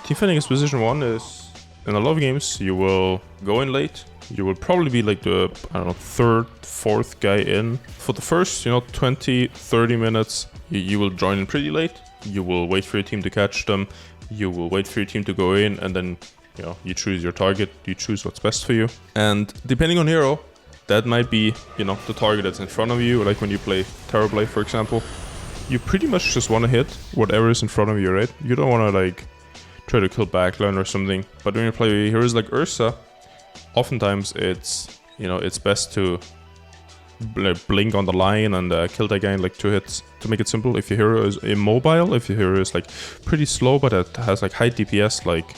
Teamfighting as position 1 is, in a lot of games, you will go in late. You will probably be like the, I don't know, third, fourth guy in. For the first, 20, 30 minutes, you will join in pretty late. You will wait for your team to catch them. You will wait for your team to go in, and then, you choose your target. You choose what's best for you. And depending on hero, that might be, the target that's in front of you. Like when you play Terrorblade, for example, you pretty much just want to hit whatever is in front of you, right? You don't want to like try to kill backline or something. But when you play heroes like Ursa, oftentimes it's it's best to blink on the line and kill that guy in like 2 hits. To make it simple, if your hero is immobile, if your hero is like pretty slow but it has like high DPS like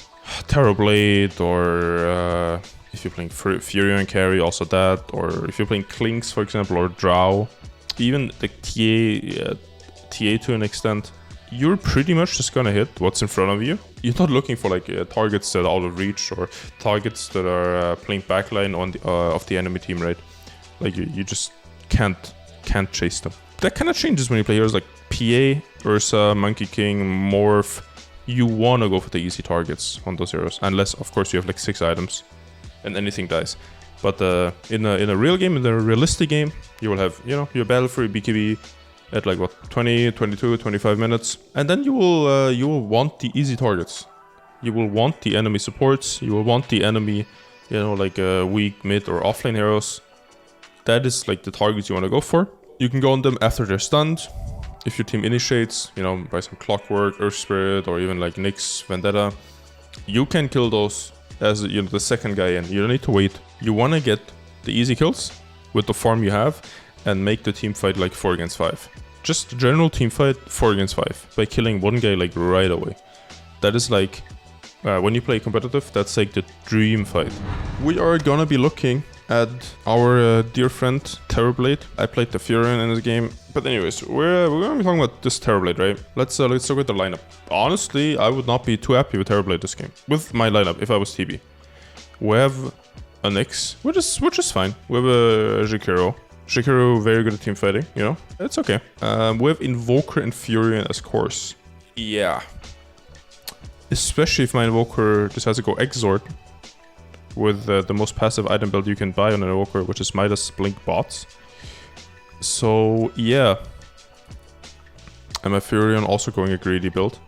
Terrorblade, or if you're playing Fury and carry, also that, or if you're playing Klinks, for example, or Drow, even the TA to an extent, you're pretty much just gonna hit what's in front of you. You're not looking for like targets that are out of reach or targets that are playing backline on the, of the enemy team, right? Like you just can't chase them. That kind of changes when you play heroes like PA, Ursa, Monkey King, Morph. You wanna go for the easy targets on those heroes, unless of course you have like 6 items and anything dies. But in a real game, in a realistic game, you will have your battle for your BKB at like what, 20, 22, 25 minutes, and then you will want the easy targets. You will want the enemy supports. You will want the enemy, like weak mid or offlane heroes. That is like the targets you want to go for. You can go on them after they're stunned. If your team initiates, by some Clockwork, Earth Spirit, or even like Nyx, Vendetta, you can kill those as the second guy in. You don't need to wait. You want to get the easy kills with the farm you have and make the team fight like 4 against 5. Just a general team fight 4 against 5 by killing one guy like right away. That is like, when you play competitive, that's like the dream fight. We are gonna be looking at our dear friend Terrorblade. I played the Fury in this game. But anyways, we're gonna be talking about this Terrorblade, right? Let's look at the lineup. Honestly, I would not be too happy with Terrorblade this game. With my lineup, if I was TB. We have a Nyx, which is fine. We have a Jakiro, very good at team fighting, it's okay. We have Invoker and Furion as cores. Yeah. Especially if my Invoker decides to go Exort with the most passive item build you can buy on an Invoker, which is Midas Blink Bots. So, yeah. And my Furion also going a greedy build.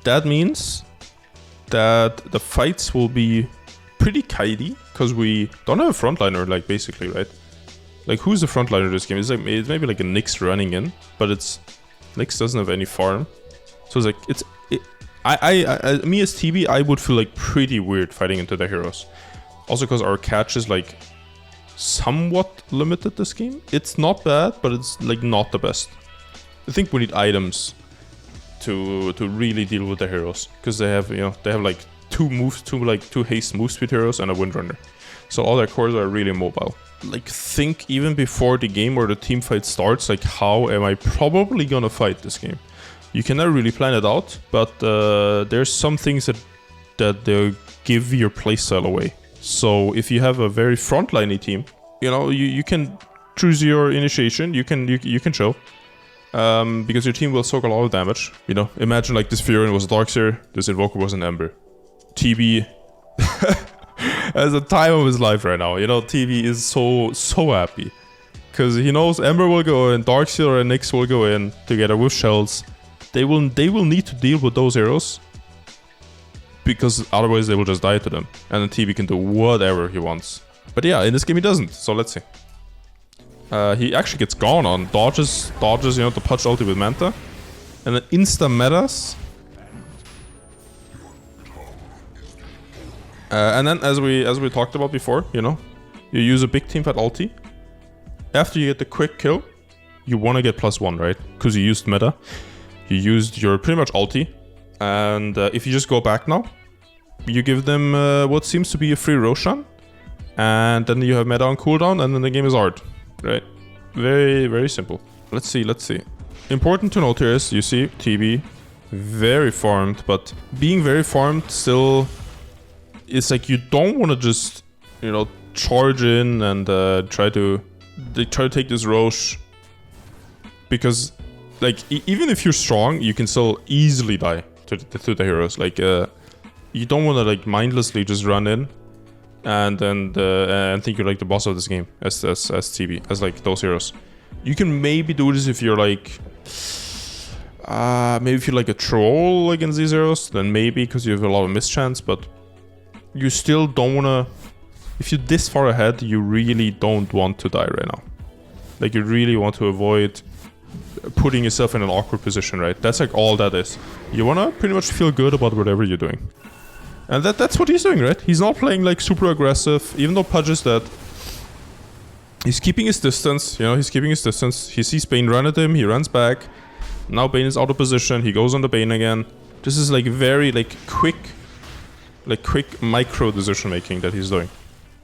That means that the fights will be pretty kitey, because we don't have a frontliner, like, basically, right? Like, who's the frontliner in this game? It's maybe like a Nyx running in, but Nyx doesn't have any farm. So it's like, me as TB, I would feel like pretty weird fighting into their heroes. Also because our catch is like somewhat limited this game. It's not bad, but it's like not the best. I think we need items to really deal with the heroes, because they have like 2 haste move speed heroes and a windrunner. So all their cores are really mobile. Like, think even before the game or the team fight starts, like, how am I probably gonna fight this game? You cannot really plan it out, but there's some things that they'll give your playstyle away. So if you have a very frontliney team, you can choose your initiation. You can chill, because your team will soak a lot of damage. Imagine like this Furion was a Darkseer, this Invoker was an Ember. TB has the time of his life right now. TB is so happy, because he knows Ember will go in, Darkseer and Nyx will go in together with shells. They will need to deal with those heroes, because otherwise they will just die to them, and then TB can do whatever he wants. But yeah, in this game he doesn't. So let's see. He actually gets gone on, dodges, the punch ulti with Manta, and then insta metas. And then as we talked about before, you use a big team fight ulti. After you get the quick kill, you want to get +1, right? Because you used meta. You used your pretty much ulti. And if you just go back now, you give them what seems to be a free Roshan. And then you have meta on cooldown, and then the game is art, right? Very, very simple. Let's see. Important to note here is, you see, TB, very farmed, but being very farmed still, it's like you don't want to just, charge in and try to take this Roche because like even if you're strong, you can still easily die to the heroes. Like you don't want to like mindlessly just run in and think you're like the boss of this game as TB, as like those heroes. You can maybe do this if you're like maybe if you're like a troll against these heroes, then maybe, because you have a lot of mischance, but you still don't want to. If you're this far ahead, you really don't want to die right now. Like, you really want to avoid putting yourself in an awkward position, right? That's like all that is. You want to pretty much feel good about whatever you're doing. And that's what he's doing, right? He's not playing like super aggressive, even though Pudge is dead. He's keeping his distance, you know, he's keeping his distance. He sees Bane run at him, he runs back. Now Bane is out of position, he goes on the Bane again. This is like very quick micro decision making that he's doing.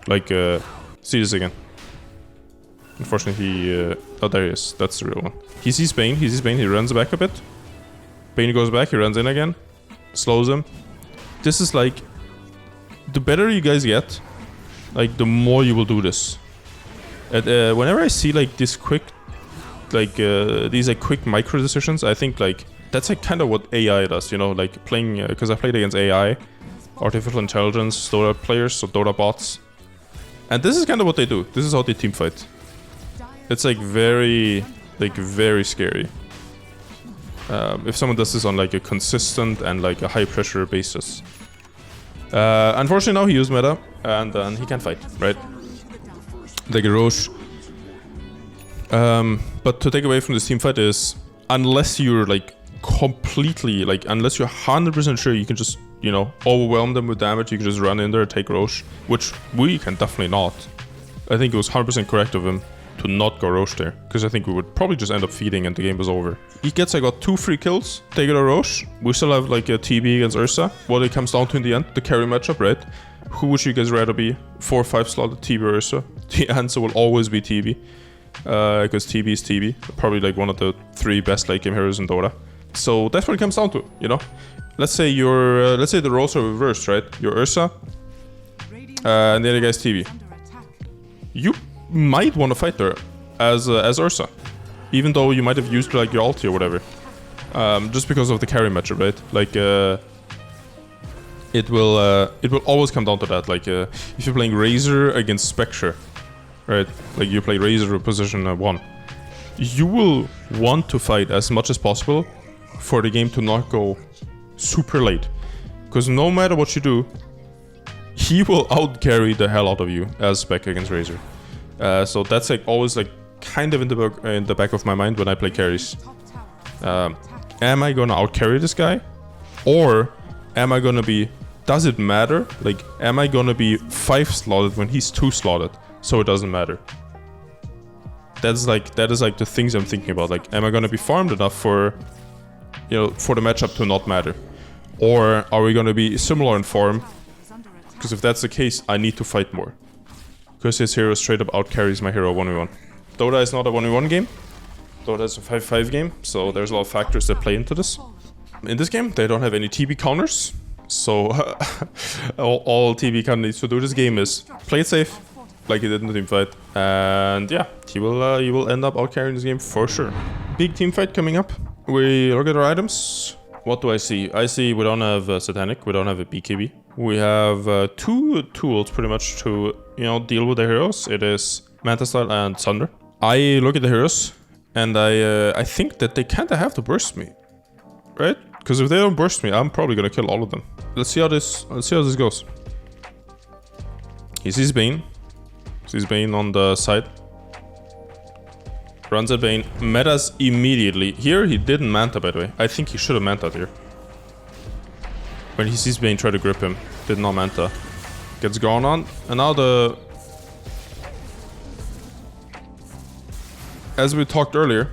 Like, see this again. Unfortunately, oh, there he is. That's the real one. He sees Bane, he runs back a bit. Bane goes back, he runs in again. Slows him. This is like, the better you guys get, like, the more you will do this. Whenever I see, like, this quick, like, these, like, quick micro decisions, I think, like, that's, like, kind of what AI does, you know? Like, playing, because I played against AI, artificial intelligence, Dota players, so Dota bots. And this is kind of what they do. This is how they team fight. It's like very scary. If someone does this on like a consistent and like a high pressure basis. Unfortunately now he used meta and he can't fight, right? Like a Roche. But to take away from this team fight is, unless you're like completely, like unless you're 100% sure you can just, you know, overwhelm them with damage, you can just run in there and take Roche, which we can definitely not. I think it was 100% correct of him to not go Roche there, because I think we would probably just end up feeding and the game was over. He gets, I got 2 free kills, take it a Roche. We still have like a TB against Ursa. What it comes down to in the end, the carry matchup, right? Who would you guys rather be? 4 or 5 slotted TB or Ursa? The answer will always be TB, because TB is TB. Probably like one of the 3 best late game heroes in Dota. So that's what it comes down to, you know? Let's say you're, let's say the roles are reversed, right? You're Ursa, and the other guy's TB. You might want to fight there as Ursa, even though you might have used like your ulti or whatever, just because of the carry matchup, right? Like, it will always come down to that. Like, if you're playing Razor against Spectre, right? Like you play Razor position 1, you will want to fight as much as possible for the game to not go super late, because no matter what you do, he will out carry the hell out of you as Spec against Razor. So that's like always like kind of in the back of my mind when I play carries. Am I gonna out carry this guy, or am I gonna be? Does it matter? Like, am I gonna be 5 slotted when he's 2 slotted? So it doesn't matter. That is like the things I'm thinking about. Like, am I gonna be farmed enough for, you know, for the matchup to not matter? Or are we gonna be similar in form? Because if that's the case, I need to fight more. Because his hero straight up out carries my hero 1v1. Dota is not a 1v1 game. Dota is a 5v5 game, so there's a lot of factors that play into this. In this game, they don't have any TB counters. So all TB kind of needs to do this game is play it safe, like he did in the team fight, and yeah, he will end up out carrying this game for sure. Big team fight coming up. We look at our items. What do I see? I see we don't have Satanic, we don't have a BKB. We have 2 tools pretty much to, you know, deal with the heroes. It is Manta Style and Thunder. I look at the heroes and I think that they kind of have to burst me, right? Because if they don't burst me, I'm probably gonna kill all of them. Let's see how this goes. He sees Bane. Sees Bane on the side. Runs at Bane. Metas immediately. Here he didn't Manta, by the way. I think he should have Manta'd here. When he sees Bane try to grip him. Did not Manta. Gets gone on. And now the... As we talked earlier,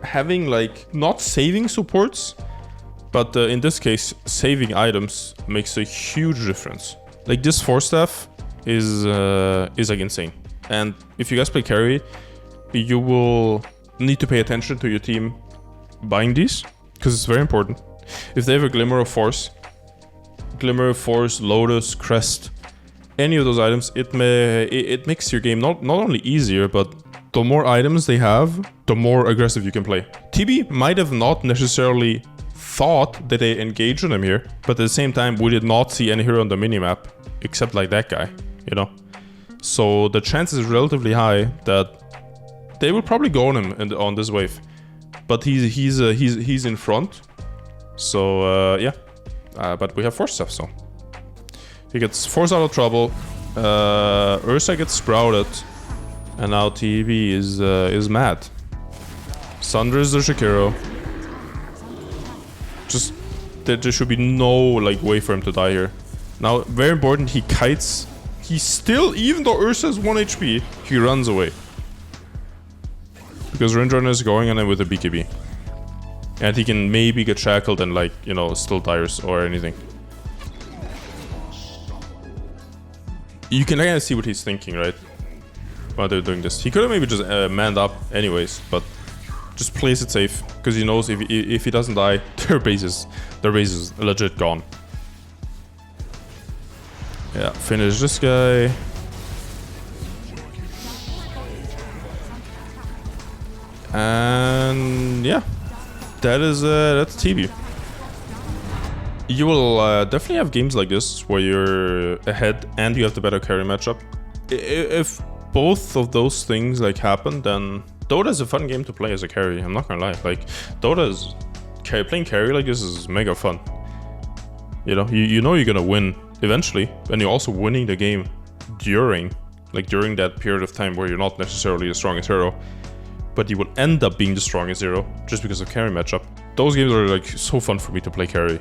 having like, not saving supports, but in this case, saving items makes a huge difference. Like, this 4-staff is like insane. And if you guys play carry, you will need to pay attention to your team buying these, because it's very important. If they have a Glimmer of Force, Lotus, Crest, any of those items, it makes your game not only easier, but The more items they have, the more aggressive you can play. TB might have not necessarily thought that they engaged on him here, but at the same time, we did not see any hero on the minimap, except like that guy, you know? So the chance is relatively high that they will probably go on him on this wave. But he's in front. So yeah. But we have Force stuff, so. He gets forced out of trouble. Ursa gets sprouted. And now TB is mad. Sunders the Shakiro. Just there should be no like way for him to die here. Now, very important, he kites. He still, even though Ursa has 1 HP, he runs away. Because Rindrunner is going on him with a BKB. And he can maybe get shackled and like, you know, still dies or anything. You can kind of see what he's thinking, right? While they're doing this. He could have maybe just manned up anyways, but just plays it safe. Because he knows if he doesn't die, their base is legit gone. Yeah, finish this guy. And yeah, that's TB. You will definitely have games like this where you're ahead and you have the better carry matchup. If both of those things like happen, then Dota is a fun game to play as a carry. I'm not gonna lie. Like Dota is playing carry like this is mega fun. You know, you know you're gonna win eventually, and you're also winning the game during that period of time where you're not necessarily the strongest hero, but you will end up being the strongest hero just because of carry matchup. Those games are like so fun for me to play carry.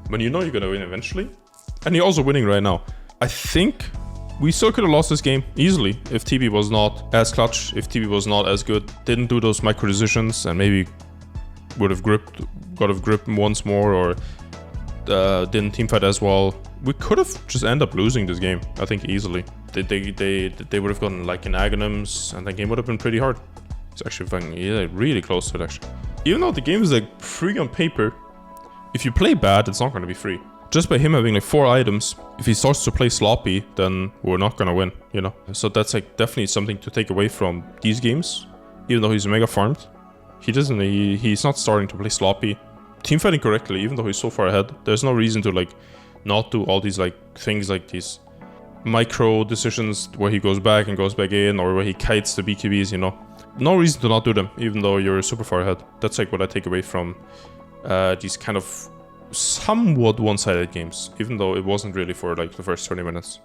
When you know you're gonna win eventually, and you're also winning right now. I think we still could have lost this game easily if TB was not as clutch, if TB was not as good, didn't do those micro decisions, and maybe got a grip once more, or didn't teamfight as well. We could have just ended up losing this game, I think, easily. They would have gotten like in Aghanims, and the game would have been pretty hard. It's actually fucking, yeah, really close to it actually. Even though the game is like free on paper, if you play bad, it's not going to be free. Just by him having like 4 items, if he starts to play sloppy, then we're not going to win, you know? So that's like definitely something to take away from these games. Even though he's mega farmed, he's not starting to play sloppy. Teamfighting correctly, even though he's so far ahead. There's no reason to like not do all these like things like these micro decisions where he goes back and goes back in, or where he kites the BKBs, you know? No reason to not do them, even though you're super far ahead. That's like what I take away from these kind of somewhat one-sided games, even though it wasn't really for like the first 30 minutes.